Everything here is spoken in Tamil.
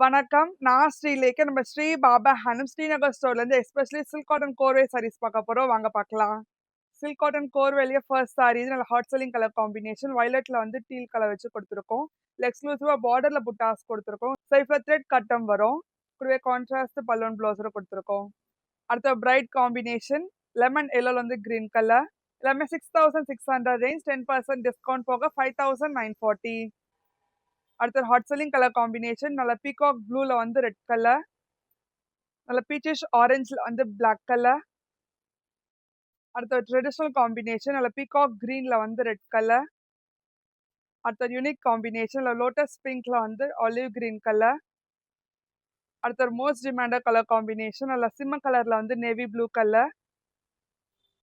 வணக்கம். நான் ஸ்ரீலேகா. நம்ம ஸ்ரீ பாபா ஹேண்ட்லூம் ஸ்ரீநகர் ஸ்டோர்லேருந்து especially silk cotton korvai saris பார்க்க போறோம். வாங்க பார்க்கலாம். சில்க் காட்டன் கோர்வேலயே ஃபர்ஸ்ட் சாரீ இது நல்ல ஹாட் செல்லிங் கலர் காம்பினேஷன். வயலட்ல வந்து டீல் கலர் வச்சு கொடுத்துருக்கோம். இதுல எக்ஸ்க்ளூசிவா பார்டர்ல புட்டாஸ் கொடுத்துருக்கோம். சைட்ல த்ரெட் கட்டம் வரும். கூடவே கான்ட்ராஸ்ட் பலூன் ப்ளவுஸோட கொடுத்துருக்கோம். அடுத்த பிரைட் காம்பினேஷன் லெமன் எல்லோல வந்து கிரீன் கலர். எல்லாமே 6600 ரேஞ்ச் 10% டிஸ்கவுண்ட் போக 5940. அடுத்த ஹாட் செல்லிங் கலர் காம்பினேஷன் நல்ல பீகாக் ப்ளூல வந்து ரெட் கலர், நல்ல பீச்சிஷ் ஆரஞ்சுல வந்து பிளாக் கலர். அடுத்த ட்ரெடிஷனல் காம்பினேஷன் நல்ல பீகாக் கிரீன்ல வந்து ரெட் கலர். அடுத்த யூனிக் காம்பினேஷன் லோட்டஸ் பிங்க்ல வந்து ஆலிவ் கிரீன் கலர். அடுத்த மோஸ்ட் டிமாண்டட் கலர் காம்பினேஷன் நல்ல சிம்ம கலர்ல வந்து நேவி ப்ளூ கலர்.